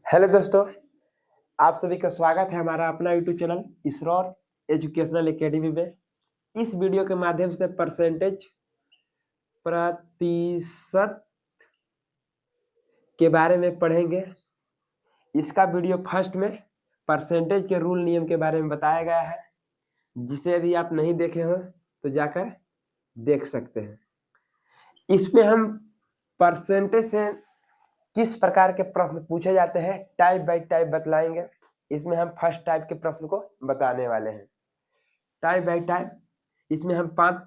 Hello दोस्तों, आप सभी का स्वागत है हमारा अपना यूट्यूब चैनल इसरोर एजुकेशनल एकेडमी में। इस वीडियो के माध्यम से परसेंटेज प्रतिशत के बारे में पढ़ेंगे। इसका वीडियो फर्स्ट में परसेंटेज के रूल नियम के बारे में बताया गया है, जिसे यदि आप नहीं देखे हो तो जाकर देख सकते हैं। इसमें हम परसेंटेज से किस प्रकार के प्रश्न पूछे जाते हैं टाइप बाय टाइप बतलाएंगे। इसमें हम फर्स्ट टाइप के प्रश्न को बताने वाले हैं, टाइप बाय टाइप। इसमें हम 5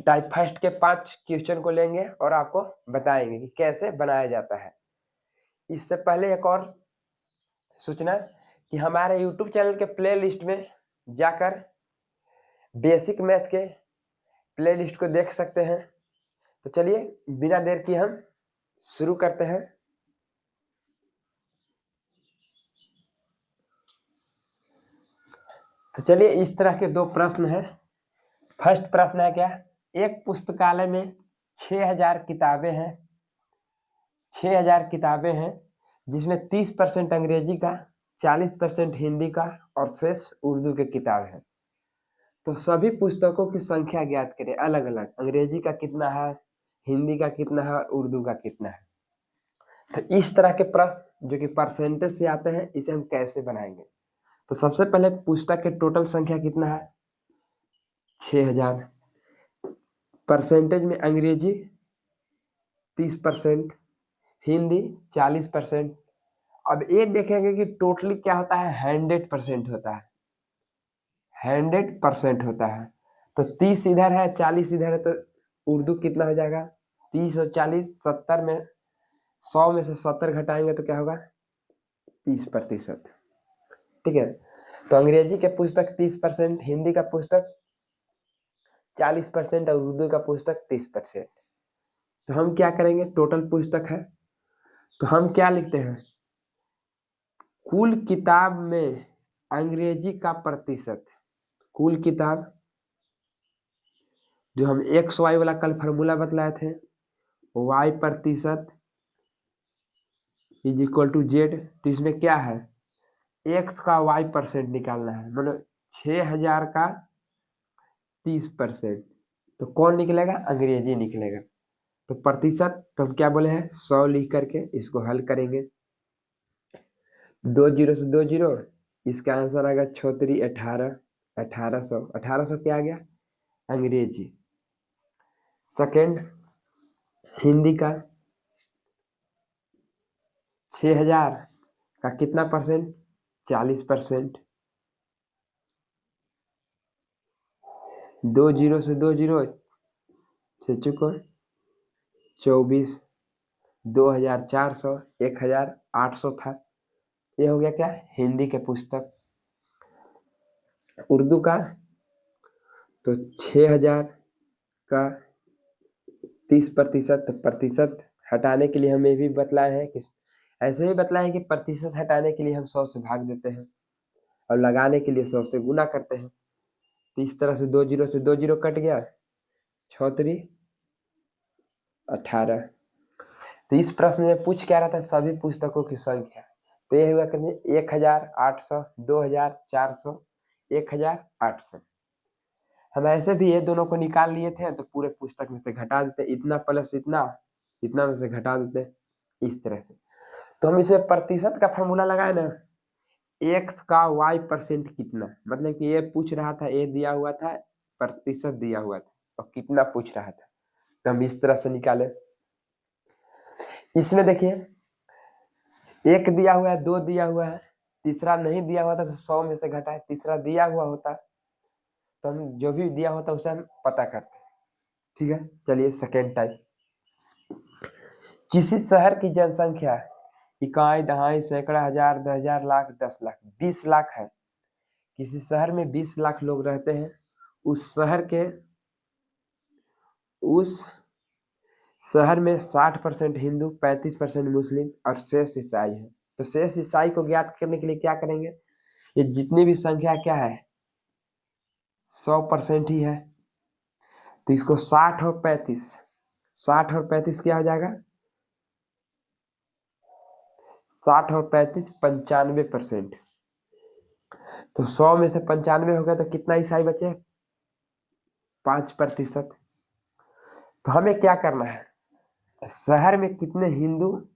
टाइप फर्स्ट के 5 क्वेश्चन को लेंगे और आपको बताएंगे कि कैसे बनाया जाता है। इससे पहले एक और सूचना कि हमारे YouTube चैनल के प्ले लिस्ट में जाकर बेसिक मैथ के प्ले लिस्ट को देख सकते हैं। तो चलिए बिना देर की हम शुरू करते हैं। तो चलिए, इस तरह के 2 प्रश्न हैं। फर्स्ट प्रश्न है क्या, एक पुस्तकालय में 6000 किताबें हैं। 6000 किताबें हैं जिसमें 30% अंग्रेजी का, 40% हिंदी का और शेष उर्दू के किताब है। तो सभी पुस्तकों की संख्या ज्ञात करें अलग अलग, अंग्रेजी का कितना है, हिंदी का कितना है, उर्दू का कितना है। तो इस तरह के प्रश्न जो कि परसेंटेज से आते हैं, इसे हम कैसे बनाएंगे। तो सबसे पहले पुस्तक के टोटल संख्या कितना है, 6000। परसेंटेज में अंग्रेजी 30%, हिंदी 40%। अब ये देखेंगे कि टोटली क्या होता है, 100% होता है, 100% होता है। तो 30 इधर है, 40 इधर है, तो उर्दू कितना हो जाएगा, 30 और 40 70 में, 100 में से 70 घटाएंगे तो क्या होगा, 30%। ठीक है। तो अंग्रेजी के पुस्तक 30%, हिंदी का पुस्तक 40% और उर्दू का पुस्तक 30%। तो हम क्या करेंगे, टोटल पुस्तक है तो हम क्या लिखते हैं, कुल किताब में अंग्रेजी का प्रतिशत। कुल किताब जो हम एक्स वाई वाला कल फार्मूला बतलाए थे, वाई प्रतिशत इज इक्वल टू जेड। तो इसमें क्या है, एक्स का वाई परसेंट निकालना है, मतलब 6000 का 30%। तो कौन निकलेगा, अंग्रेजी निकलेगा। तो प्रतिशत तो हम क्या बोले हैं, 100 लिख करके इसको हल करेंगे। 2 जीरो से 2 जीरो, इसका आंसर आएगा 6×3 18, 1800। 1800 क्या आ गया, अंग्रेजी। सेकेंड, हिंदी का 6000 का कितना परसेंट, 40%। 2 जीरो से 2 जीरो छः चुको 24, 2400, 1800 था। ये हो गया क्या, हिंदी के पुस्तक। उर्दू का तो 6000 का 30%। तो प्रतिशत हटाने के लिए हम ये भी बतलाए हैं कि ऐसे ही बतलाए कि प्रतिशत हटाने के लिए हम 100 से भाग देते हैं और लगाने के लिए 100 से गुना करते हैं। तो इस तरह से 2 जीरो से 2 जीरो कट गया, 6×3 18। तो इस प्रश्न में पूछ क्या रहा था, सभी पुस्तकों की संख्या। तो ये हुआ करने 1800, 2400, 1800। हम ऐसे भी ये दोनों को निकाल लिए थे, तो पूरे पुस्तक में से घटा देते, इतना प्लस इतना, इतना में से घटा देते, इस तरह से। तो हम इसमें प्रतिशत का फॉर्मूला लगाए ना, एक्स का वाई परसेंट कितना, मतलब कि ये पूछ रहा था, ये दिया हुआ था, प्रतिशत दिया हुआ था और कितना पूछ रहा था, तो हम इस तरह से निकाले। इसमें देखिए, एक दिया हुआ है, 2 दिया हुआ है, तीसरा नहीं दिया हुआ था तो 100 में से घटाए, तीसरा दिया हुआ होता तो हम जो भी दिया होता उसे हम पता करते। ठीक है, चलिए सेकेंड टाइप। किसी शहर की जनसंख्या इकाई, दहाई, सैकड़ा, हजार, 10,000, लाख, 10 लाख, 20 लाख है। किसी शहर में 20 लाख लोग रहते हैं। उस शहर में 60% हिंदू, 35% मुस्लिम और शेष ईसाई है। तो शेष ईसाई को ज्ञात करने के लिए क्या करेंगे, ये जितनी भी संख्या क्या है, 100% ही है। तो इसको 60 और 35, 60 और 35 क्या हो जाएगा, 60 और 35 95%। तो 100 में से 95 हो गया तो कितना ईसाई बचे? 5%। तो हमें क्या करना है, शहर में कितने हिंदू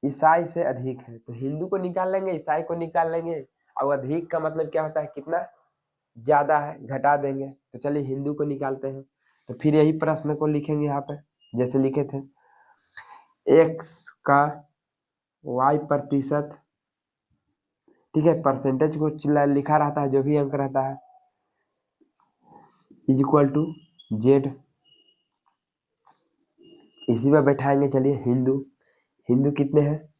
ईसाई से अधिक है, तो हिंदू को निकाल लेंगे, ईसाई को निकाल लेंगे, और अधिक का मतलब क्या होता है, कितना ज्यादा है, घटा देंगे। तो चलिए हिंदू को निकालते हैं। तो फिर यही प्रश्न को लिखेंगे यहाँ पे जैसे लिखे थे, x का y%, ठीक है, परसेंटेज को लिखा रहता है, जो भी अंक रहता है, इज इक्वल टू z। इसी में बैठाएंगे। चलिए हिंदू, हिंदू कितने हैं,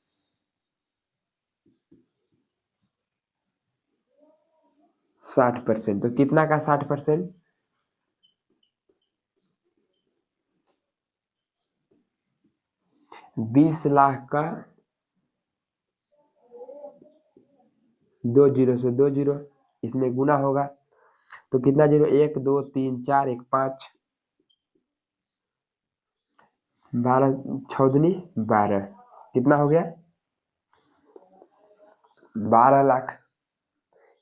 60%। तो कितना का 60%? 20 लाख का 2 जीरो से 2 जीरो इसमें गुना होगा। तो कितना जीरो, 1 2 3 4 1 5, 12 चौदनी 12, कितना हो गया, 12 लाख।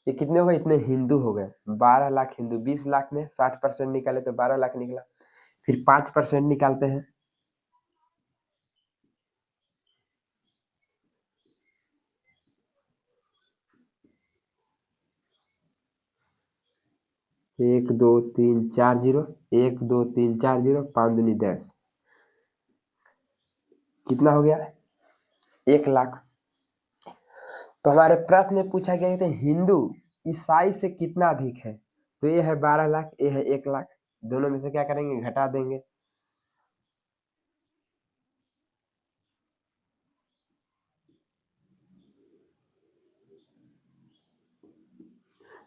ये कितने हो गए, इतने हिंदू हो गए, 12 लाख हिंदू। 20 लाख में 60% निकाले तो 12 लाख निकला। फिर 5% निकालते हैं, एक दो तीन चार जीरो, 1 2 3 4 जीरो, 5 दूनी 10, कितना हो गया, 1 लाख। तो हमारे प्रश्न में पूछा गया था हिंदू ईसाई से कितना अधिक है, तो ये है 12 लाख, ये है 1 लाख। दोनों में से क्या करेंगे, घटा देंगे।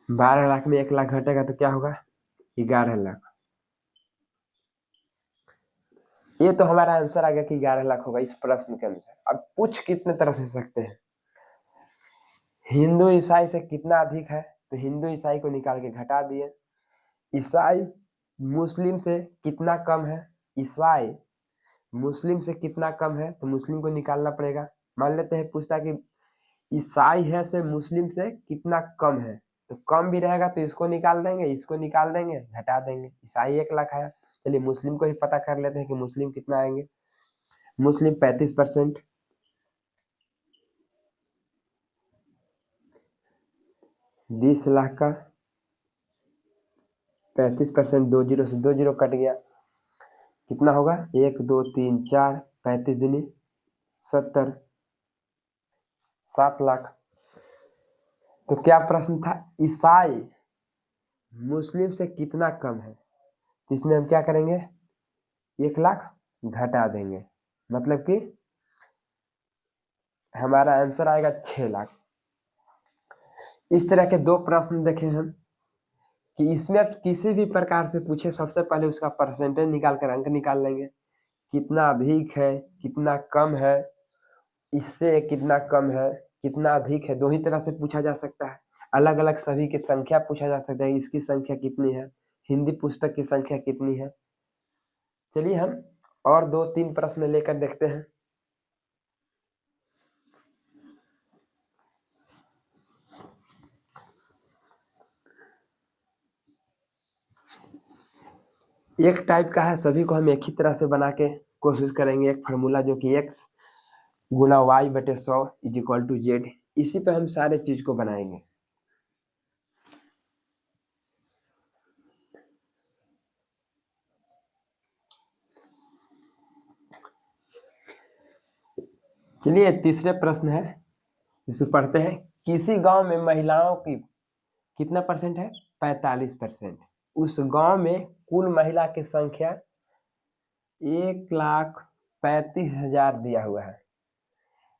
12 लाख में 1 लाख घटेगा तो क्या होगा, 11 लाख। ये तो हमारा आंसर आ गया कि 11 लाख होगा इस प्रश्न के अनुसार। अब पूछ कितने तरह से सकते हैं, हिंदू ईसाई से कितना अधिक है, तो हिंदू ईसाई को निकाल के घटा दिए। ईसाई मुस्लिम से कितना कम है, ईसाई मुस्लिम से कितना कम है, तो मुस्लिम को निकालना पड़ेगा। मान लेते हैं पूछता कि ईसाई है से मुस्लिम से कितना कम है, तो कम भी रहेगा तो इसको निकाल देंगे, इसको निकाल देंगे, घटा देंगे। ईसाई 1 लाख आया, चलिए मुस्लिम को ही पता कर लेते हैं कि मुस्लिम कितना आएंगे। मुस्लिम 35%, 20 लाख का 35%, 2 जीरो से 2 जीरो कट गया, कितना होगा, 1 2 3 4, 35 दूनी 70, 7 लाख। तो क्या प्रश्न था, ईसाई मुस्लिम से कितना कम है, तो इसमें हम क्या करेंगे, 1 लाख घटा देंगे, मतलब कि हमारा आंसर आएगा 6 लाख। इस तरह के दो प्रश्न देखे हम कि इसमें आप किसी भी प्रकार से पूछे, सबसे पहले उसका परसेंटेज निकाल कर अंक निकाल लेंगे, कितना अधिक है कितना कम है, इससे कितना कम है कितना अधिक है, दो ही तरह से पूछा जा सकता है। अलग अलग सभी की संख्या पूछा जा सकता है, इसकी संख्या कितनी है, हिंदी पुस्तक की संख्या कितनी है। चलिए हम और 2-3 प्रश्न लेकर देखते हैं। एक टाइप का है, सभी को हम एक ही तरह से बना के कोशिश करेंगे। एक फार्मूला जो कि x गुना y बटे 100 इज इक्वल टू जेड, इसी पे हम सारे चीज को बनाएंगे। चलिए तीसरे प्रश्न है, इसे पढ़ते हैं। किसी गांव में महिलाओं की कितना परसेंट है, 45%। उस गांव में कुल महिला की संख्या 1,35,000 दिया हुआ है।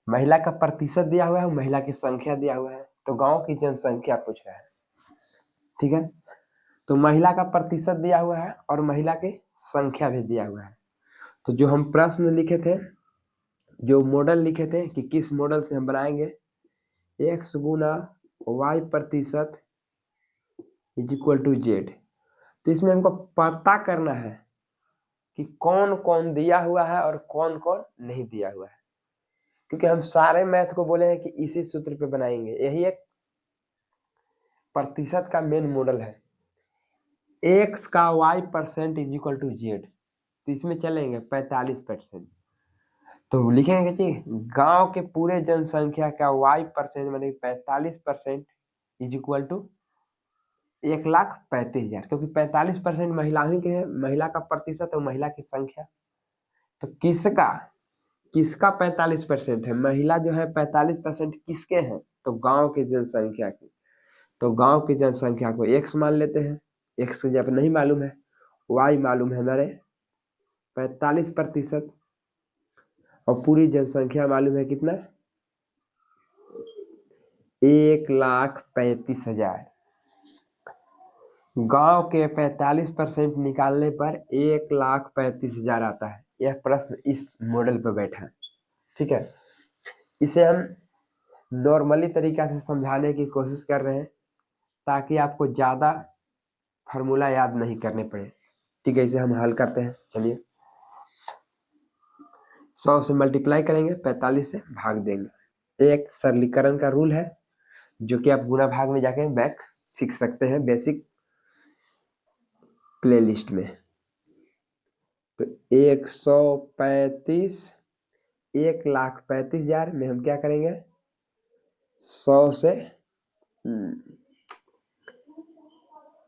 महिला का प्रतिशत दिया हुआ है, महिला की संख्या दिया हुआ है, तो गांव की जनसंख्या पूछ रहा है। ठीक है, तो महिला का प्रतिशत दिया हुआ है और महिला की संख्या भी दिया हुआ है। तो जो हम प्रश्न लिखे थे, जो मॉडल लिखे थे कि किस मॉडल से हम बनाएंगे, x गुना y प्रतिशत इज इक्वल टू जेड। तो इसमें हमको पता करना है कि कौन कौन दिया हुआ है और कौन कौन नहीं दिया हुआ है, क्योंकि हम सारे मैथ को बोले हैं कि इसी सूत्र पे बनाएंगे, यही एक प्रतिशत का मेन मॉडल है। x का y% is equal to Z, तो इसमें चलेंगे 45%। तो लिखेंगे कि गांव के पूरे जनसंख्या का y% माने 45% इज इक्वल टू 1,35,000, क्योंकि 45% महिला ही के है, महिला का प्रतिशत और महिला की संख्या। तो किसका 45% है? महिला जो है 45% किसके हैं? तो गांव की जनसंख्या की। तो गांव की जनसंख्या को x मान लेते हैं, x जब नहीं मालूम है, y मालूम है हमारे 45%, और पूरी जनसंख्या मालूम है कितना? 1,35,000। गांव के 45% निकालने पर 1,35,000 आता है। यह प्रश्न इस मॉडल पर बैठा है, ठीक है। इसे हम नॉर्मली तरीका से समझाने की कोशिश कर रहे हैं ताकि आपको ज्यादा फार्मूला याद नहीं करने पड़े, ठीक है। इसे हम हल करते हैं, चलिए। 100 से मल्टीप्लाई करेंगे, 45 से भाग देंगे। एक सरलीकरण का रूल है जो कि आप गुणा भाग में जाके बैक सीख सकते हैं बेसिक प्लेलिस्ट में। तो 135 1,35,000 में हम क्या करेंगे?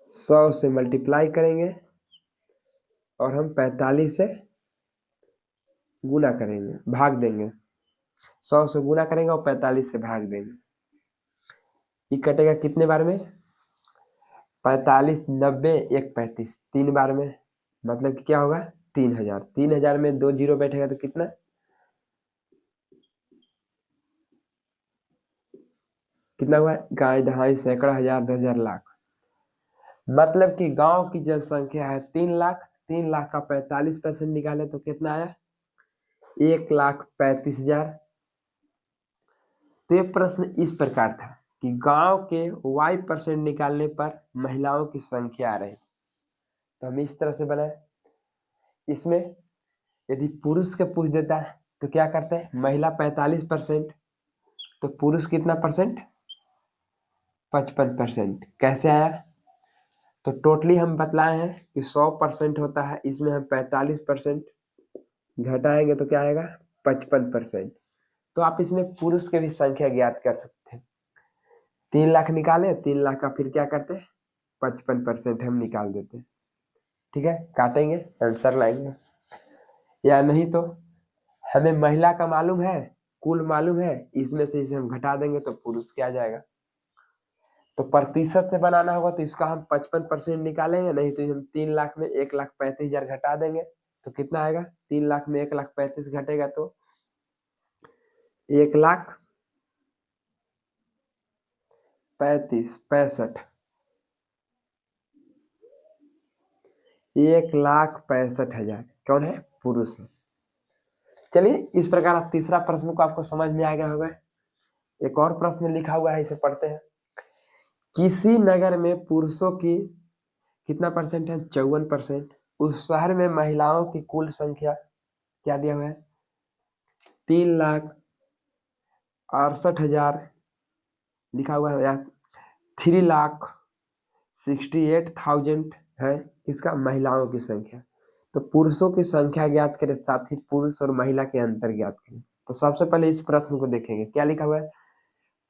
100 से मल्टीप्लाई करेंगे और हम 45 से गुना करेंगे, भाग देंगे। 100 से गुना करेंगे और 45 से भाग देंगे। ये कटेगा कितने बार में? 45, 90, 1, 35, 3 बार में। मतलब कि क्या होगा? 3,000। 3,000 में 2 जीरो बैठेगा तो कितना? कितना हुआ? गाय, दहाई, सैकड़ा, हजार, 10,000, लाख। मतलब कि गांव की जनसंख्या है 3 लाख। 3 लाख का 45% निकाले तो कितना आया? 1,35,000। तो ये प्रश्न इस प्रकार था कि गांव के y% निकालने पर महिलाओं की संख्या आ रही, तो हम इस तरह से बनाए। इसमें यदि पुरुष के पूछ देता है तो क्या करते हैं? महिला 45%, तो पुरुष कितना परसेंट? 55%। कैसे आया? तो टोटली हम बतलाए हैं कि 100% होता है, इसमें हम 45% घटाएंगे तो क्या आएगा? 55%। तो आप इसमें पुरुष के भी संख्या ज्ञात कर सकते हैं। 3 लाख निकाले, 3 लाख का फिर क्या करते हैं? 55% हम निकाल देते हैं, ठीक है। काटेंगे, आंसर लाएंगे। या नहीं तो हमें महिला का मालूम है, कुल मालूम है, इसमें से इसे हम घटा देंगे तो पुरुष क्या आ जाएगा। तो प्रतिशत से बनाना होगा तो इसका हम 55% निकालेंगे, नहीं तो हम 3 लाख में 1,35,000 घटा देंगे तो कितना आएगा? 3 लाख में 1,35,000 घटेगा तो 1,35,065, 1,65,000 कौन है? पुरुष है। चलिए, इस प्रकार तीसरा प्रश्न को आपको समझ में आ गया होगा। एक और प्रश्न लिखा हुआ है, इसे पढ़ते हैं। किसी नगर में पुरुषों की कितना परसेंट है? 54%। उस शहर में महिलाओं की कुल संख्या क्या दिया हुआ है? 3,68,000 लिखा हुआ है यार। 3,68,000 है किसका? महिलाओं की संख्या। तो पुरुषों की संख्या ज्ञात करें, साथ ही पुरुष और महिला के अंतर ज्ञात करें। तो सबसे पहले इस प्रश्न को देखेंगे, क्या लिखा हुआ है?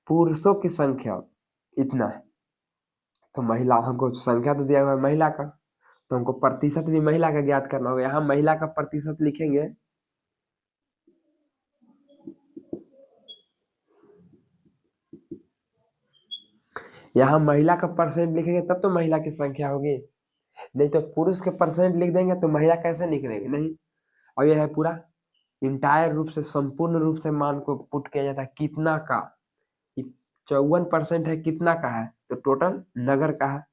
पुरुषों की संख्या इतना है, तो महिला, हमको संख्या तो दिया हुआ है महिला का, तो हमको प्रतिशत भी महिला का ज्ञात करना होगा। यहाँ महिला का प्रतिशत लिखेंगे, यहाँ महिला का परसेंट लिखेंगे तब तो महिला की संख्या होगी, नहीं तो पुरुष के परसेंट लिख देंगे तो महिला कैसे निकलेगी? नहीं। और यह है पूरा इंटायर रूप से, संपूर्ण रूप से मान को पुट किया जाता है। कितना का? 54% है, कितना का है? तो टोटल नगर का है।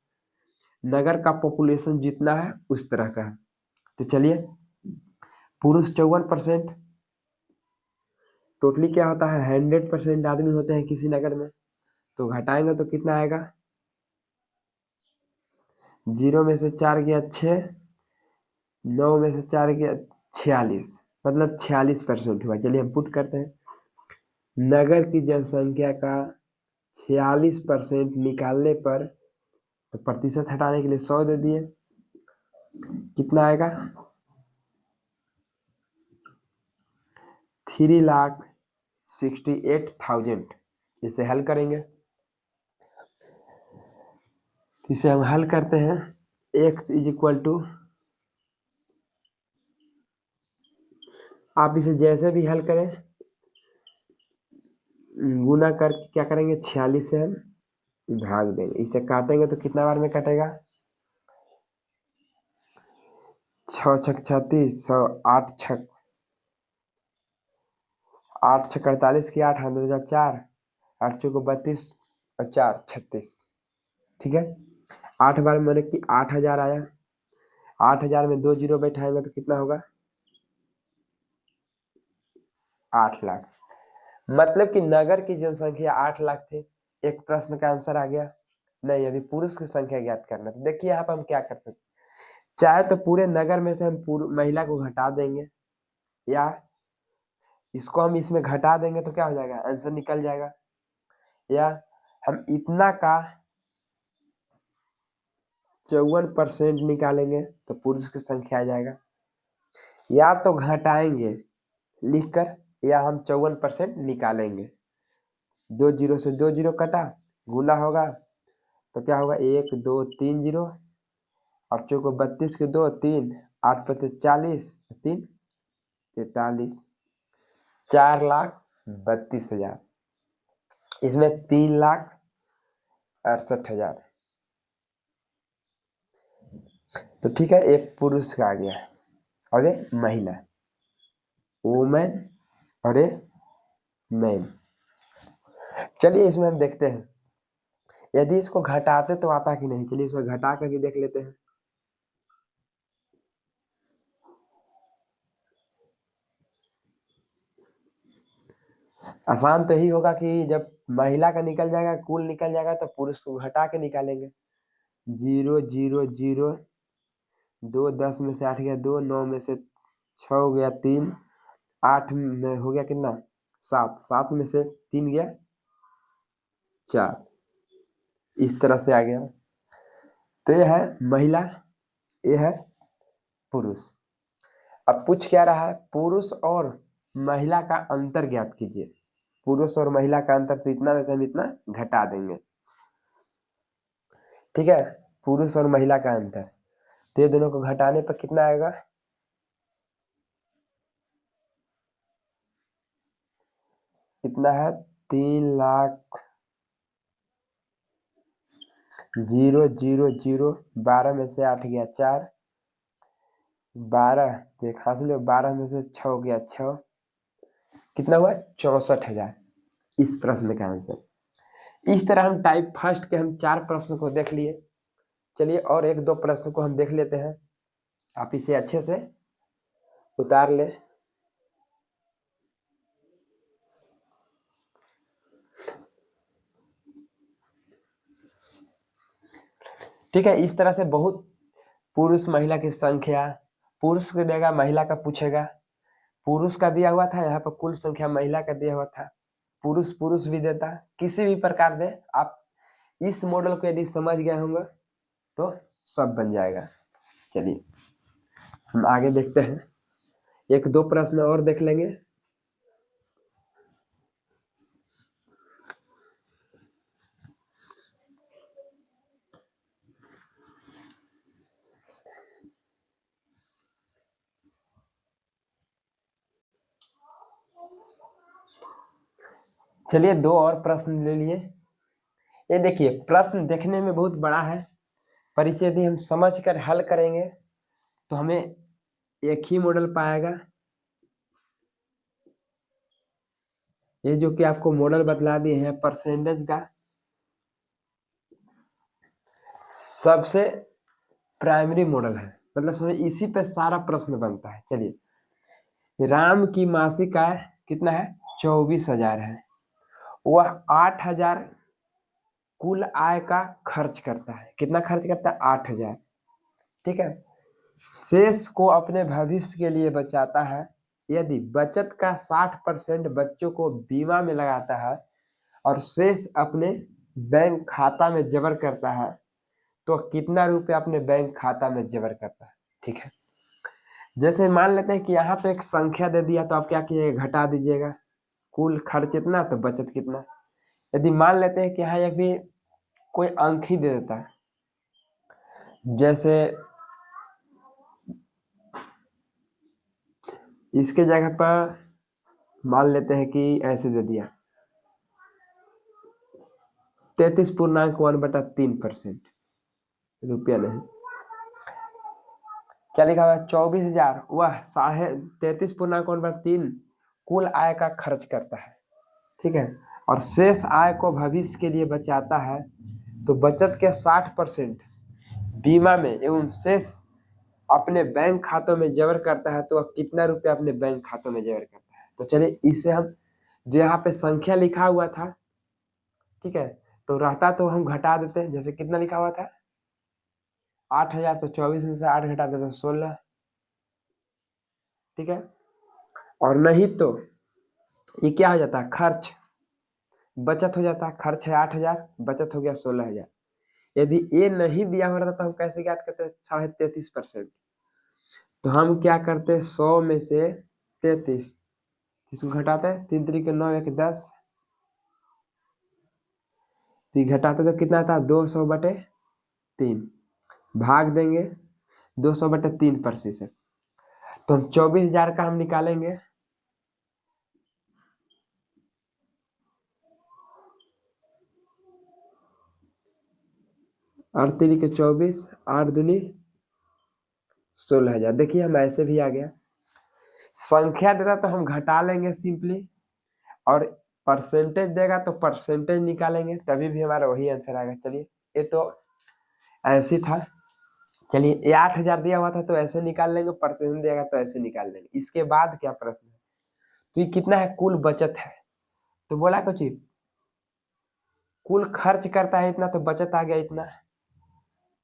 नगर का पॉपुलेशन जितना है उस तरह का है। तो चलिए, पुरुष 54%, टोटली क्या होता है? 100% आदमी होते हैं किसी नगर में, तो घटाएंगे तो कितना आएगा? 0 में से 4 गया 6, 9 में से 4 गया 46, मतलब 46% हुआ। चलिए हम पुट करते हैं। नगर की जनसंख्या का 46% निकालने पर, तो प्रतिशत हटाने के लिए 100 दे दिए, कितना आएगा 3,68,000। इसे हल करेंगे, इसे हम हल करते हैं। x इज इक्वल टू, आप इसे जैसे भी हल करें गुना करके क्या करेंगे 46 से हम भाग देंगे, इसे काटेंगे तो कितना बार में कटेगा 6 छक 36, 100, 8 छक 48 की 8 हाथ 2004, 8 चौको 32 और 4 36। ठीक है, 8 बार मैंने कि 8,000 आया, 8,000 में 2 जीरो बैठाएंगे तो कितना होगा 8 लाख। मतलब कि नगर की जनसंख्या 8 लाख थे। एक प्रश्न का आंसर आ गया। नहीं, अभी पुरुष की संख्या ज्ञात करना। तो देखिए यहाँ पर हम क्या कर सकते, चाहे तो पूरे नगर में से हम महिला को घटा देंगे, या इसको हम इसमें घटा देंगे तो क्या हो जाएगा आंसर निकल जाएगा, या हम इतना का 54% निकालेंगे तो पुरुष की संख्या आ जाएगा। या तो घटाएंगे लिखकर, या हम 54% निकालेंगे। 2 जीरो से 2 जीरो कटा, गुना होगा तो क्या होगा 1 2 3 जीरो, और चौको 32 के 2 3, 8 पचे 40, 3 43, 4,32,000। इसमें 3,68,000। तो ठीक है, एक पुरुष का आ गया और ये महिला, वुमेन और ये मैन। चलिए इसमें हम देखते हैं यदि इसको घटाते तो आता कि नहीं। चलिए इसको घटा कर भी देख लेते हैं। आसान तो ही होगा कि जब महिला का निकल जाएगा, कुल निकल जाएगा, तो पुरुष को घटा के निकालेंगे। 0 0 0, 2 10 में से 8 गया 2, 9 में से 6 हो गया 3, 8 में हो गया कितना 7, 7 में से 3 गया 4, इस तरह से आ गया। तो यह है महिला, यह है पुरुष। अब पूछ क्या रहा है, पुरुष और महिला का अंतर ज्ञात कीजिए। पुरुष और महिला का अंतर, तो इतना में से हम इतना घटा देंगे। ठीक है, पुरुष और महिला का अंतर, तो ये दोनों को घटाने पर कितना आएगा, कितना है 3,00,000, 0 0 0, 12 में से 8 गया 4, 12 एक हासिल, 12 में से 6 गया 6, कितना हुआ 64,000। इस प्रश्न का आंसर। इस तरह हम टाइप फर्स्ट के हम 4 प्रश्न को देख लिए। चलिए और 1-2 प्रश्न को हम देख लेते हैं, आप इसे अच्छे से उतार ले। ठीक है, इस तरह से बहुत पुरुष महिला की संख्या, पुरुष को देगा महिला का पूछेगा, पुरुष का दिया हुआ था, यहाँ पर कुल संख्या महिला का दिया हुआ था, पुरुष पुरुष भी देता, किसी भी प्रकार दे। आप इस मॉडल को यदि समझ गए होंगे तो सब बन जाएगा। चलिए हम आगे देखते हैं, 1-2 प्रश्न और देख लेंगे। चलिए 2 और प्रश्न ले लिए। ये देखिए प्रश्न देखने में बहुत बड़ा है, पर इसे यदि हम समझ कर हल करेंगे तो हमें एक ही मॉडल पाएगा। ये जो कि आपको मॉडल बतला दिए हैं परसेंटेज का, सबसे प्राइमरी मॉडल है, मतलब समझ इसी पे सारा प्रश्न बनता है। चलिए, राम की मासिक आय कितना है 24,000 है, वह 8,000 कुल आय का खर्च करता है। कितना खर्च करता है 8,000। ठीक है, शेष को अपने भविष्य के लिए बचाता है, यदि बचत का 60% बच्चों को बीमा में लगाता है और शेष अपने बैंक खाता में जबर करता है तो कितना रुपया अपने बैंक खाता में जबर करता है। ठीक है, जैसे मान लेते हैं कि यहाँ पे एक संख्या दे दिया तो आप क्या कीजिएगा, घटा दीजिएगा कुल खर्च इतना तो बचत कितना। यदि मान लेते हैं कि यहाँ एक भी कोई अंक ही दे देता है, जैसे इसके जगह पर मान लेते हैं कि ऐसे दे दिया 33.1/3%, रुपया नहीं, क्या लिखा हुआ है 24,000, वह 33.1/3 कुल आय का खर्च करता है। ठीक है, और शेष आय को भविष्य के लिए बचाता है तो बचत के 60% बीमा में एवं शेष अपने बैंक खातों में जबर करता है तो वह कितना रुपया अपने बैंक खातों में जबर करता है। तो चलिए इसे हम जो यहाँ पे संख्या लिखा हुआ था, ठीक है, तो रहता तो हम घटा देते हैं। जैसे कितना लिखा हुआ था 8,000, तो 24 में से 8 घटा देते 16। ठीक है, और नहीं तो ये क्या हो जाता है खर्च, बचत हो जाता है। खर्च है 8,000, बचत हो गया 16,000। यदि ये नहीं दिया हो रहा तो हम कैसे ज्ञात करते हैं 33.5%। तो हम क्या करते हैं 100 में से 33 इसको घटाते हैं, 3 3 के 9 1 10, तो घटाते तो कितना आता है 200/3, भाग देंगे 200/3%। तो हम 24,000 का हम निकालेंगे, 8 3 के 24, 8 दूनी 16,000। देखिए हम ऐसे भी आ गया, संख्या देता तो हम घटा लेंगे सिंपली, और परसेंटेज देगा तो परसेंटेज निकालेंगे, तभी भी हमारा वही आंसर आएगा। चलिए ये तो ऐसे था, चलिए ये 8,000 दिया हुआ था तो ऐसे निकाल लेंगे, परसेंटेज देगा तो ऐसे निकाल लेंगे। इसके बाद क्या प्रश्न है, तो ये कितना है कुल बचत है, तो बोला कुछ कुल खर्च करता है इतना तो बचत आ गया इतना,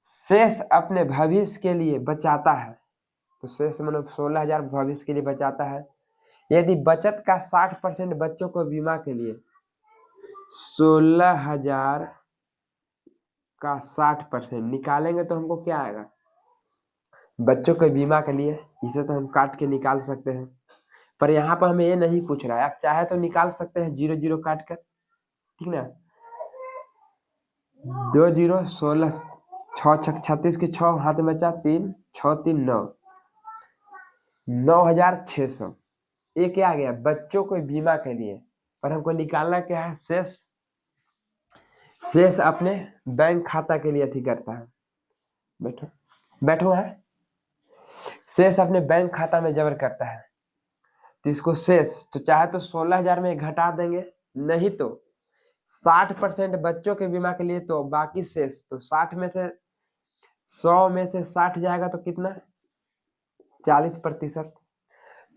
शेष अपने भविष्य के लिए बचाता है तो शेष मतलब 16,000 भविष्य के लिए बचाता है। यदि बचत का 60% बच्चों को बीमा के लिए 16,000 का 60% निकालेंगे तो हमको क्या आएगा बच्चों के बीमा के लिए। इसे तो हम काट के निकाल सकते हैं, पर यहाँ पर हमें ये नहीं पूछ रहा है। आप चाहे तो निकाल सकते हैं 0 0 काट कर, ठीक ना, 2 0 16, 6 6 36 के 6 हाथ में बचा 3 6 3 9, 9,600। ये क्या आ गया बच्चों को बीमा के लिए, पर हमको निकालना क्या है शेष, शेष अपने बैंक खाता के लिए अथी करता है, बैठो बैठो है, शेष अपने बैंक खाता में जबर करता है। तो इसको शेष तो चाहे तो 16,000 में घटा देंगे, नहीं तो 60% बच्चों के बीमा के लिए तो बाकी शेष, तो 60 में से 100 में से 60 जाएगा तो कितना 40%।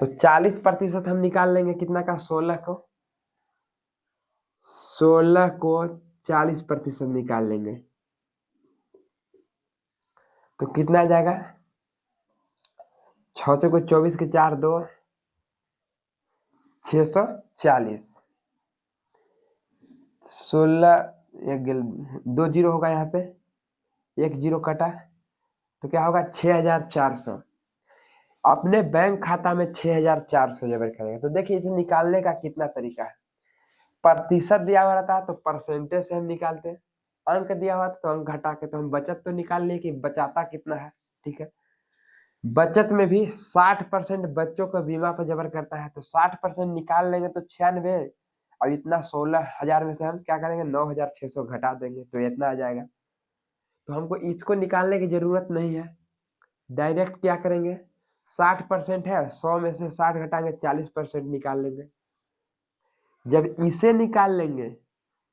तो 40% हम निकाल लेंगे कितना का 16 को 40% निकाल लेंगे तो कितना आ जाएगा 6 को 24 के 4 2 640, 16 2 जीरो होगा यहाँ पे, 1 जीरो कटा तो क्या होगा 6,400। अपने बैंक खाता में 6,400 जबर करेगा। तो देखिए इसे निकालने का कितना तरीका है, प्रतिशत दिया हुआ रहता है तो परसेंटेज से हम निकालते हैं, अंक दिया हुआ तो अंक घटा के तो हम बचत तो निकाल लिए कि बचाता कितना है। ठीक है, बचत में भी 60% बच्चों को बीमा पर जबर करता है तो 60% निकाल लेंगे तो 96, और इतना 16,000 में से हम क्या करेंगे 9,600 घटा देंगे तो इतना आ जाएगा। तो हमको इसको निकालने की जरूरत नहीं है, डायरेक्ट क्या करेंगे 60% है, 100 में से 60 घटाएंगे 40% निकाल लेंगे। जब इसे निकाल लेंगे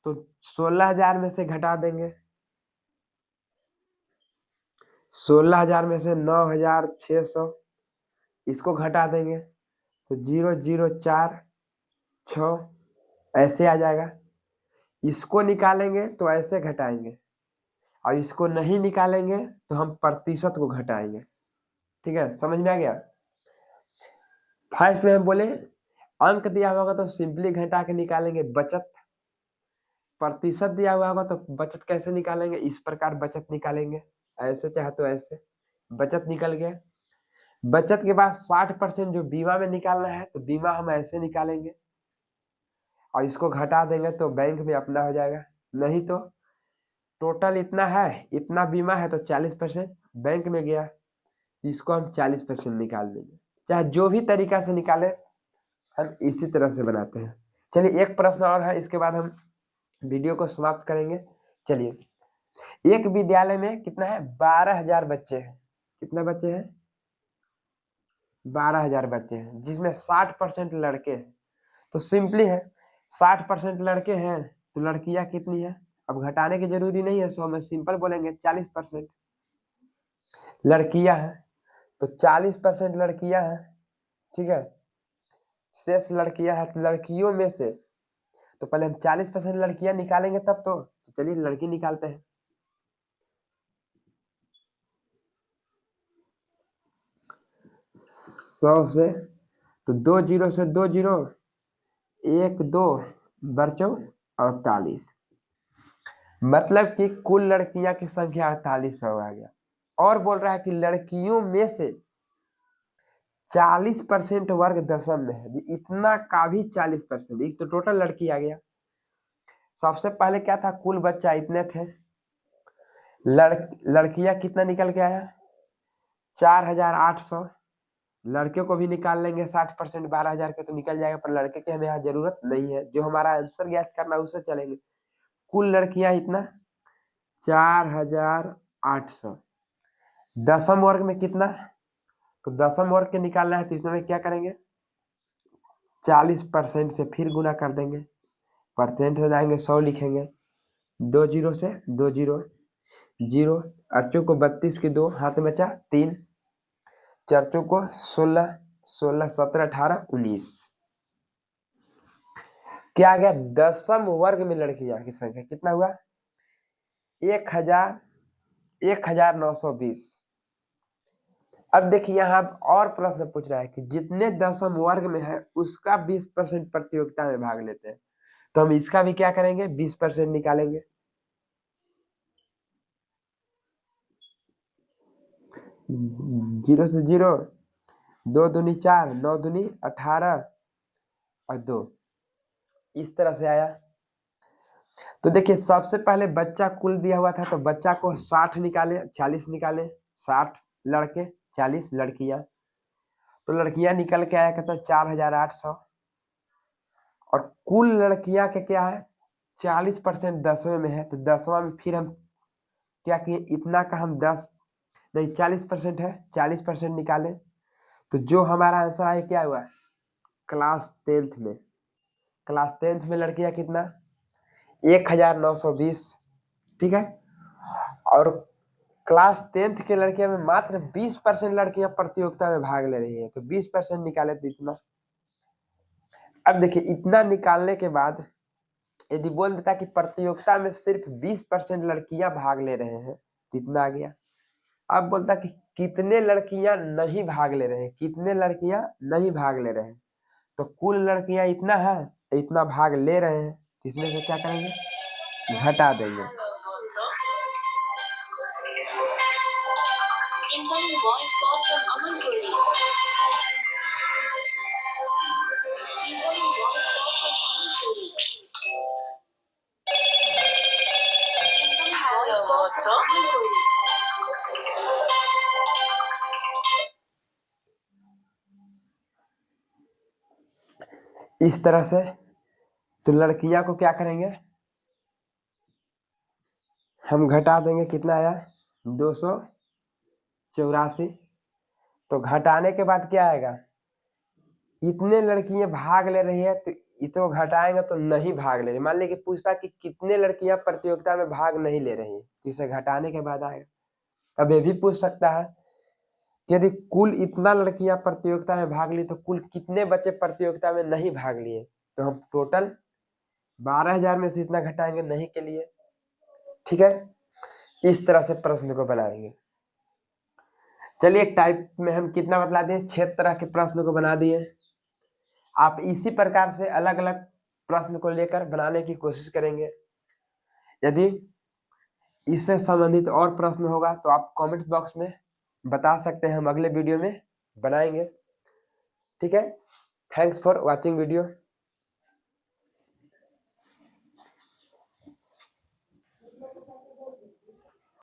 तो 16,000 में से घटा देंगे, 16,000 में से 9,600 इसको घटा देंगे तो 0 0 4 6 ऐसे आ जाएगा। इसको निकालेंगे तो ऐसे घटाएंगे, और इसको नहीं निकालेंगे तो हम प्रतिशत को घटाएंगे। ठीक है, समझ में आ गया। फर्स्ट में हम बोले अंक दिया होगा तो सिंपली घटा के निकालेंगे बचत, प्रतिशत दिया हुआ होगा तो बचत कैसे निकालेंगे, इस प्रकार बचत निकालेंगे, ऐसे चाहे तो ऐसे, बचत निकल गया। बचत के बाद 60% जो बीमा में निकालना है तो बीमा हम ऐसे निकालेंगे और इसको घटा देंगे तो बैंक में अपना हो जाएगा। नहीं तो टोटल इतना है, इतना बीमा है तो 40% बैंक में गया, इसको हम 40% निकाल देंगे। चाहे जो भी तरीका से निकाले हम इसी तरह से बनाते हैं। चलिए एक प्रश्न और है, इसके बाद हम वीडियो को समाप्त करेंगे। चलिए एक विद्यालय में कितना है, 12,000 बच्चे हैं। कितना बच्चे हैं, 12,000 बच्चे हैं, जिसमें 60% लड़के हैं। तो सिंपली है 60% लड़के हैं तो लड़कियां कितनी है, अब घटाने की जरूरी नहीं है, सो हमें सिंपल बोलेंगे 40% लड़कियां हैं, तो 40% लड़कियां हैं। ठीक है, शेष लड़कियां हैं, तो लड़कियों में से तो पहले हम 40% लड़कियां निकालेंगे तब तो चलिए लड़की निकालते हैं। 100 से तो 2 जीरो से 2 जीरो, 1 2 बच्चों 48, मतलब कि कुल लड़कियां की संख्या 48 आ गया। और बोल रहा है कि लड़कियों में से 40% वर्ग दशम में है, इतना का भी 40%, एक तो टोटल लड़की आ गया। सबसे पहले क्या था, कुल बच्चा इतने थे, लड़कियां कितना निकल के आया 4,800, लड़के को भी निकाल लेंगे 60%, 12,000 के तो निकल जाएगा, पर लड़के की हमें यहाँ जरूरत नहीं है, जो हमारा आंसर ज्ञात करना उससे चलेंगे। कुल लड़कियां इतना 4,800, दशम वर्ग में कितना, तो दशम वर्ग के निकालना है तो इसमें क्या करेंगे 40% से फिर गुना कर देंगे, परसेंट हो जाएंगे 100 लिखेंगे, 2 जीरो से 2 जीरो, जीरो, अट्ठों को 32 की 2 हाथ में बचा 3, चर्चों को 16, 16 17 18 19, क्या आ गया, दशम वर्ग में लड़कियां की संख्या कितना हुआ 1,920। अब देखिए यहाँ और प्रश्न पूछ रहा है कि जितने दशम वर्ग में है उसका 20% प्रतियोगिता में भाग लेते हैं, तो हम इसका भी क्या करेंगे 20% निकालेंगे। जीरो से जीरो, 2 दूनी 4, 9 दूनी 18 और 2, इस तरह से आया। तो देखिए सबसे पहले बच्चा कुल दिया हुआ था तो बच्चा को 60 निकाले, 40 निकाले, 60 लड़के 40 लड़कियां, तो लड़कियां निकल के आया कहता 4,800, और कुल लड़कियां के क्या है 40% 10वें में है, तो 10वां में फिर हम क्या किए, इतना का हम 10 नहीं 40% है, 40% निकाले, तो जो हमारा आंसर आया क्या हुआ क्लास 10th में, क्लास 10th में लड़कियां कितना 1,920। ठीक है, और क्लास 10th के लड़कियों में मात्र 20% लड़कियां प्रतियोगिता में भाग ले रही है, तो 20% निकाले तो इतना। अब देखिए इतना निकालने के बाद यदि बोल देता कि प्रतियोगिता में सिर्फ 20% लड़कियां भाग ले रहे हैं, कितना आ गया। अब बोलता कि कितने लड़कियां नहीं भाग ले रहे हैं, कितने लड़कियां नहीं भाग ले रहे हैं, तो कुल लड़कियां इतना है, इतना भाग ले रहे हैं, तो इसमें से क्या करेंगे घटा देंगे। इस तरह से तो लड़कियां को क्या करेंगे हम घटा देंगे, कितना आया 284, तो घटाने के बाद क्या आएगा, इतने लड़कियां भाग ले रही है तो इसको घटाएंगे तो नहीं भाग ले रही, मान लीजिए कि पूछता कि कितने लड़कियां प्रतियोगिता में भाग नहीं ले रही, तो इसे घटाने के बाद आएगा। अब ये भी पूछ सकता है कि यदि कुल इतना लड़कियां प्रतियोगिता में भाग ली तो कुल कितने बच्चे प्रतियोगिता में नहीं भाग लिए, तो हम टोटल 12,000 में से इतना घटाएंगे नहीं के लिए। ठीक है, इस तरह से प्रश्न को बनाएंगे। चलिए टाइप में हम कितना बतला दिए, 6 तरह के प्रश्न को बना दिए। आप इसी प्रकार से अलग अलग प्रश्न को लेकर बनाने की कोशिश करेंगे। यदि इससे संबंधित और प्रश्न होगा तो आप कमेंट बॉक्स में बता सकते हैं, हम अगले वीडियो में बनाएंगे। ठीक है, थैंक्स फॉर वॉचिंग वीडियो।